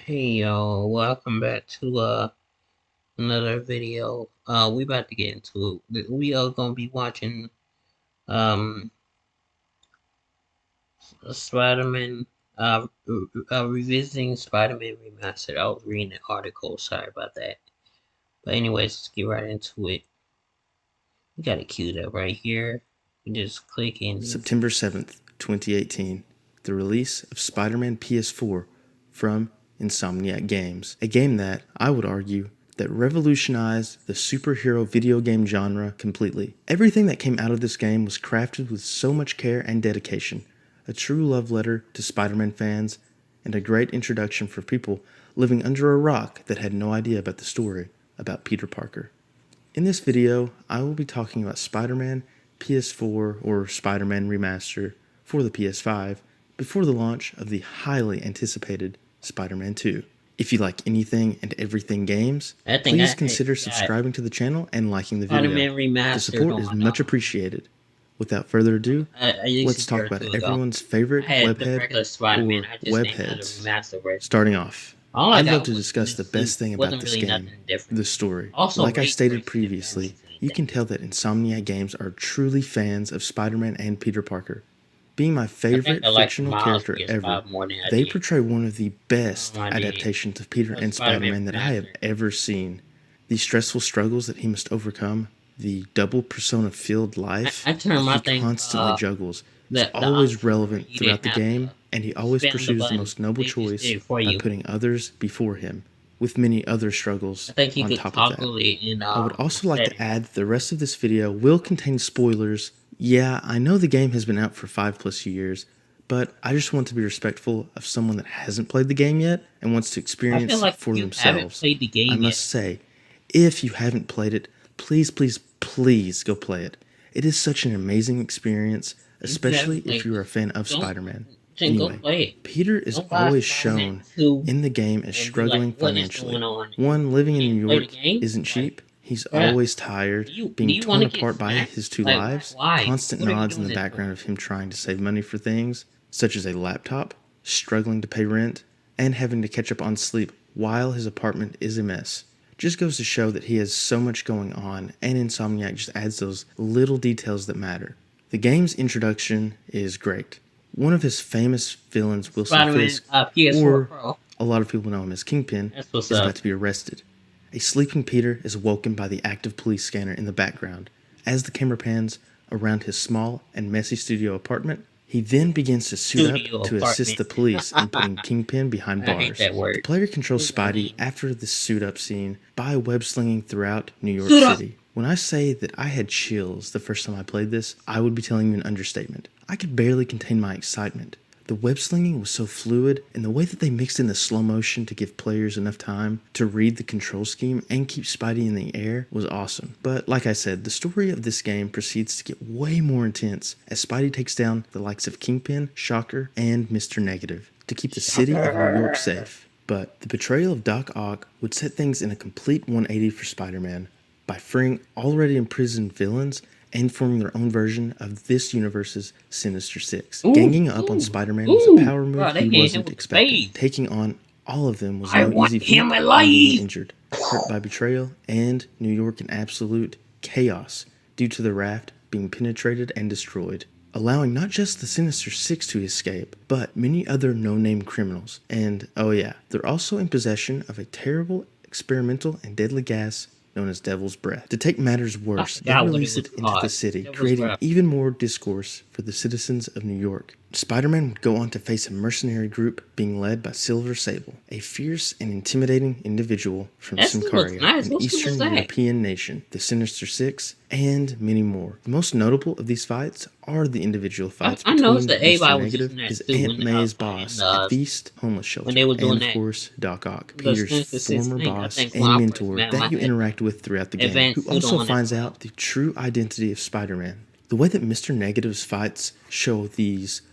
Hey y'all, welcome back to another video. We about to get into it. We are gonna be watching um Spider-Man revisiting Spider-Man Remastered. I was reading the article, sorry about that. But anyways, let's get right into it. We got it queued up right here. You just click in. September 7th, 2018, the release of Spider-Man PS4 from Insomniac Games, a game that, I would argue, that revolutionized the superhero video game genre completely. Everything that came out of this game was crafted with so much care and dedication, a true love letter to Spider-Man fans, and a great introduction for people living under a rock that had no idea about the story about Peter Parker. In this video, I will be talking about Spider-Man PS4 or Spider-Man Remaster for the PS5 before the launch of the highly anticipated Spider-Man 2. If you like anything and everything games, please consider subscribing to the channel and liking the video. The support is much appreciated. Without further ado, let's talk about everyone's favorite webhead or webheads. Starting off, I'd love to discuss the best thing about this game, the story. Like I stated previously, you can tell that Insomniac Games are truly fans of Spider-Man and Peter Parker. Being my favorite fictional character ever, they portray one of the best adaptations of Peter and Spider-Man that I have ever seen. The stressful struggles that he must overcome, the double persona-filled life that he constantly juggles, is always relevant throughout the game, and he always pursues the most noble choice by putting others before him, with many other struggles on top of that. I would also like to add that the rest of this video will contain spoilers. Yeah, I know the game has been out for 5+ years, but I just want to be respectful of someone that hasn't played the game yet and wants to experience it for themselves. I must say, if you haven't played it, please, please, please go play it. It is such an amazing experience, especially if you're a fan of Spider-Man. Anyway, Peter is always shown in the game as struggling financially. One, living in New York isn't cheap. He's always tired, being torn apart by his two lives, constant nods in the background of him trying to save money for things, such as a laptop, struggling to pay rent, and having to catch up on sleep while his apartment is a mess. Just goes to show that he has so much going on, and Insomniac just adds those little details that matter. The game's introduction is great. One of his famous villains, Wilson Fisk, or a lot of people know him as Kingpin, is about to be arrested. A sleeping Peter is awoken by the active police scanner in the background. As the camera pans around his small and messy studio apartment, he then begins to suit up to assist the police in putting Kingpin behind bars. The player controls Spidey after the suit-up scene by web-slinging throughout New York City. When I say that I had chills the first time I played this, I would be telling you an understatement. I could barely contain my excitement. The web-slinging was so fluid, and the way that they mixed in the slow motion to give players enough time to read the control scheme and keep Spidey in the air was awesome. But like I said, the story of this game proceeds to get way more intense as Spidey takes down the likes of Kingpin, Shocker, and Mr. Negative to keep the city of New York safe. But the betrayal of Doc Ock would set things in a complete 180 for Spider-Man by freeing already imprisoned villains and forming their own version of this universe's Sinister Six. Ganging up on Spider-Man was a power move he wasn't expecting. Taking on all of them was no easy feat, and being injured, hurt by betrayal, and New York in absolute chaos due to the raft being penetrated and destroyed, allowing not just the Sinister Six to escape, but many other no-name criminals. And oh yeah, they're also in possession of a terrible experimental and deadly gas known as Devil's Breath. To take matters worse, they release it into the city, creating even more discourse for the citizens of New York. Spider-Man would go on to face a mercenary group being led by Silver Sable, a fierce and intimidating individual from Symkaria, an Eastern European nation, the Sinister Six, and many more. The most notable of these fights are the individual fights between Mr. Negative, his Aunt May's boss at Feast Homeless Shelter, and of course Doc Ock, Peter's former boss and mentor that you interact with throughout the game, who also finds out the true identity of Spider-Man. The way that Mr. Negative's fights show these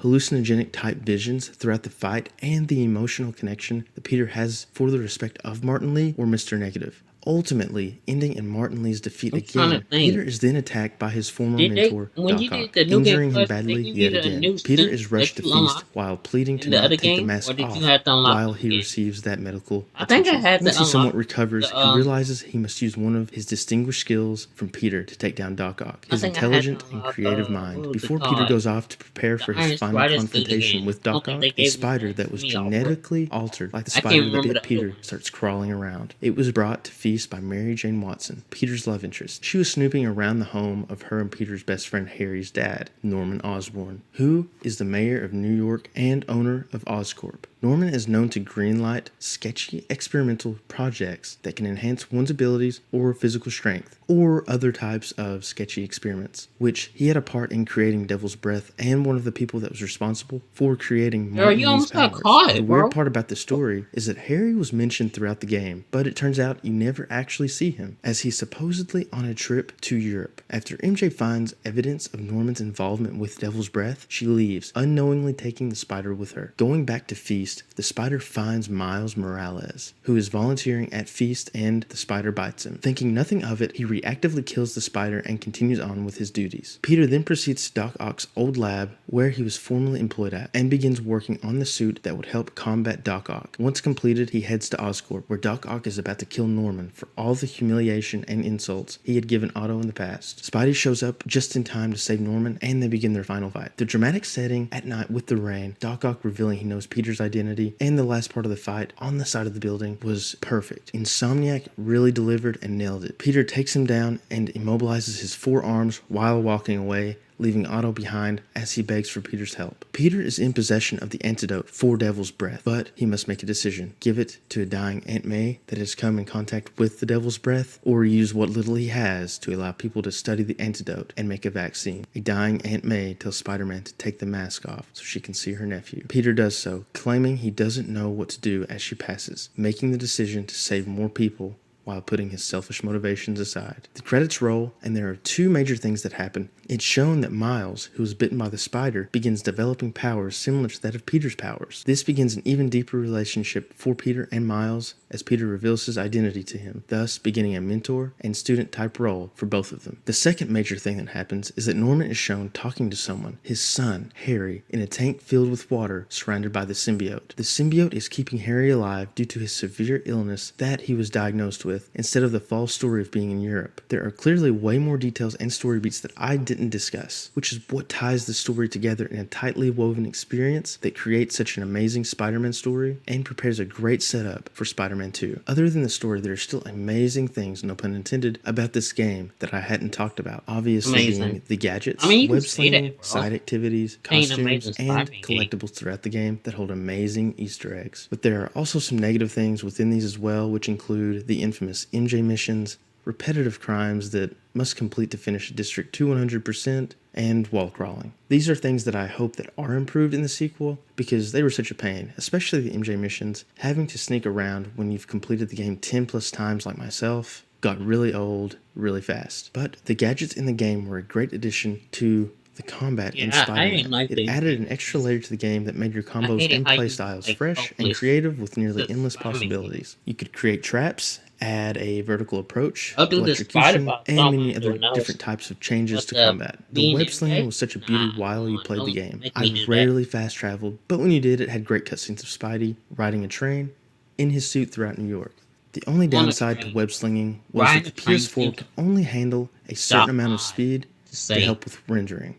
hallucinogenic type visions throughout the fight and the emotional connection that Peter has for the respect of Martin Lee or Mr. Negative ultimately ending in Martin Li's defeat I'm trying to again. think. Peter is then attacked by his former Did they mentor, when you Doc did Ock, the New Game injuring him Plus? Did they badly give you yet the again. new Peter suit is rushed that to you Feast unlock while pleading in to the other not take the game, or mask did you off have to unlock while it he again? receives that medical I think I attention. had Once to he somewhat unlock recovers, the he realizes he must use one of his distinguished skills from Peter to take down Doc Ock, I his think I had to intelligent and unlock creative what mind. was it Before Peter called? goes off to prepare The for his Iron final Spider suit confrontation again. with I don't Doc think they Ock, a gave me spider that that to was me already. genetically altered like the I can't spider that remember bit the other Peter one. starts crawling around. It was brought to Feast by Mary Jane Watson, Peter's love interest. She was snooping around the home of her and Peter's best friend Harry's dad, Norman Osborn, who is the mayor of New York and owner of Oscorp. Norman is known to greenlight sketchy experimental projects that can enhance one's abilities or physical strength, or other types of sketchy experiments, which he had a part in creating Devil's Breath and one of the people that was responsible for creating Girl, Martin you Li's almost got powers. caught, The weird bro. part about the story is that Harry was mentioned throughout the game, but it turns out you never actually see him, as he's supposedly on a trip to Europe. After MJ finds evidence of Norman's involvement with Devil's Breath, she leaves, unknowingly taking the spider with her. Going back to Feast, the spider finds Miles Morales, who is volunteering at Feast, and the spider bites him. Thinking nothing of it, he reactively kills the spider and continues on with his duties. Peter then proceeds to Doc Ock's old lab, where he was formerly employed at, and begins working on the suit that would help combat Doc Ock. Once completed, he heads to Oscorp, where Doc Ock is about to kill Norman for all the humiliation and insults he had given Otto in the past. Spidey shows up just in time to save Norman, and they begin their final fight. The dramatic setting at night with the rain, Doc Ock revealing he knows Peter's identity, and the last part of the fight on the side of the building was perfect. Insomniac really delivered and nailed it. Peter takes him down and immobilizes his forearms while walking away, leaving Otto behind as he begs for Peter's help. Peter is in possession of the antidote for Devil's Breath, but he must make a decision. Give it to a dying Aunt May that has come in contact with the Devil's Breath, or use what little he has to allow people to study the antidote and make a vaccine. A dying Aunt May tells Spider-Man to take the mask off so she can see her nephew. Peter does so, claiming he doesn't know what to do as she passes, making the decision to save more people while putting his selfish motivations aside. The credits roll, and there are two major things that happen. It's shown that Miles, who was bitten by the spider, begins developing powers similar to that of Peter's powers. This begins an even deeper relationship for Peter and Miles as Peter reveals his identity to him, thus beginning a mentor and student type role for both of them. The second major thing that happens is that Norman is shown talking to someone, his son, Harry, in a tank filled with water surrounded by the symbiote. The symbiote is keeping Harry alive due to his severe illness that he was diagnosed with, instead of the false story of being in Europe. There are clearly way more details and story beats that I didn't discuss, which is what ties the story together in a tightly woven experience that creates such an amazing Spider-Man story and prepares a great setup for Spider-Man 2. Other than the story, there are still amazing things, no pun intended, about this game that I hadn't talked about. Obviously being the gadgets, I mean, you can web say slinging, that, bro. side activities, Ain't an costumes, amazing and Spider-Man game. collectibles throughout the game that hold amazing Easter eggs. But there are also some negative things within these as well, which include the infamous MJ missions, repetitive crimes that must complete to finish a district to 100%, and wall crawling. These are things that I hope that are improved in the sequel, because they were such a pain, especially the MJ missions. Having to sneak around when you've completed the game 10 plus times like myself got really old really fast. But the gadgets in the game were a great addition to the combat in I didn't Spider-Man. like It the added an MJ extra layer to the game that made your I combos hated and how you playstyles like fresh and hopeless creative with nearly the endless Spider-Man game. possibilities. You could create traps, add a vertical approach, I'll do the spider electrocution, box. I and don't many mind other doing those. different types of changes But to combat. The being web slinging MJ, was such a nah, beauty I while you played the don't game. make I me do that. rarely fast traveled, but when you did, it had great cutscenes of Spidey riding a train in his suit throughout New York. The only On a downside to train. web slinging was Riding that the the train PS4 seems could only handle a certain Doc amount of odd speed to to say. help with rendering.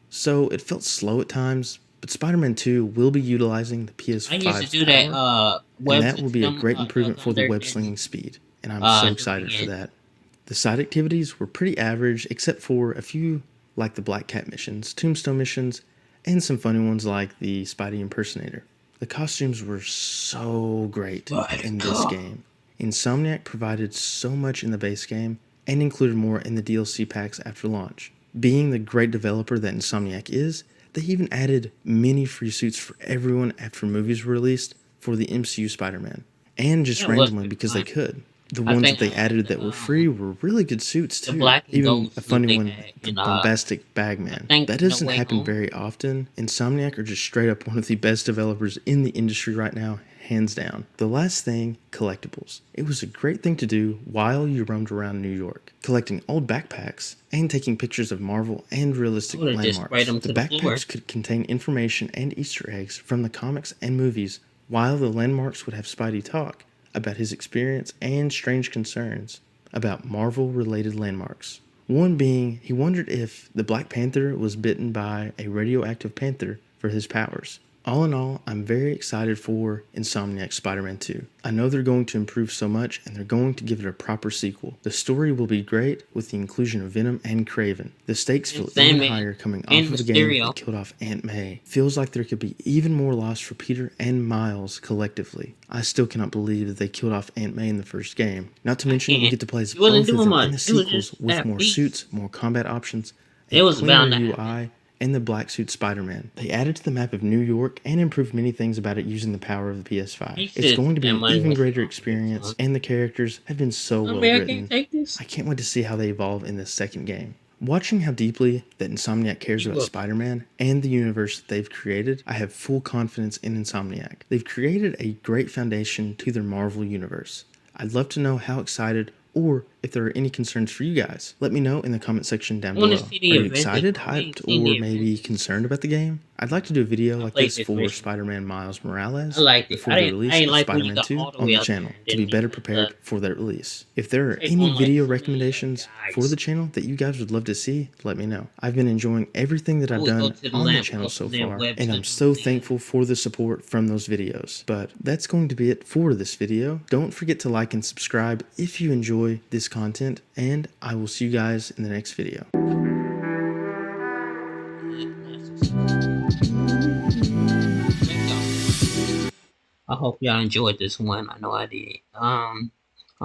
So it felt slow at times, but Spider-Man 2 will be utilizing the I used to PS5's do that power, and web that will be a system great improvement for the Thunder web didn't slinging speed, and I'm so do it excited for again. that. The side activities were pretty average, except for a few like the Black Cat missions, Tombstone missions, and some funny ones like the Spidey impersonator. The costumes were so great in this game. Insomniac provided so much in the base game and included more in the DLC packs after launch. Being the great developer that Insomniac is, they even added many free suits for everyone after movies were released for the MCU Spider-Man, and just Yeah, it was randomly pretty because they fun. could. The I ones that think I they like added that were free were really good suits the too. black and Even gold a suit funny they one, had the in bombastic I bagman. think That No doesn't Way happen Home. very often. Insomniac are just straight up one of the best developers in the industry right now, hands down. The last thing, collectibles. It was a great thing to do while you roamed around New York, collecting old backpacks and taking pictures of Marvel and I realistic would have just sprayed landmarks. them The to the floor. backpacks could contain information and Easter eggs from the comics and movies, while the landmarks would have Spidey talk about his experience and strange concerns about Marvel-related landmarks. One being, he wondered if the Black Panther was bitten by a radioactive panther for his powers. All in all, I'm very excited for Insomniac Spider-Man 2. I know they're going to improve so much and they're going to give it a proper sequel. The story will be great with the inclusion of Venom and Kraven. The stakes feel even higher coming off of the game that killed off Aunt May. Feels like there could be even more loss for Peter and Miles collectively. I still cannot believe that they killed off Aunt May in the first game. Not to mention we get to play as both of them in the sequels with more suits, more combat options, a cleaner UI, and the black suit Spider-Man. They added to the map of New York and improved many things about it using the power of the PS5. It's going to be an even greater experience, and the characters have been so well written. I can't wait to see how they evolve in this second game. Watching how deeply that Insomniac cares about Spider-Man and the universe that they've created, I have full confidence in Insomniac. They've created a great foundation to their Marvel universe. I'd love to know how excited or if there are any concerns for you guys. Let me know in the comment section down below. Are you excited, hyped, or maybe concerned about the game? I'd like to do a video like this for Spider-Man Miles Morales before the release of Spider-Man 2 on the channel to be better prepared for that release. If there are any video recommendations for the channel that you guys would love to see, let me know. I've been enjoying everything that I've done on the channel so far, and I'm so thankful for the support from those videos. But that's going to be it for this video. Don't forget to like and subscribe if you enjoy this content, and I will see you guys in the next video. I hope y'all enjoyed this one. I know I did.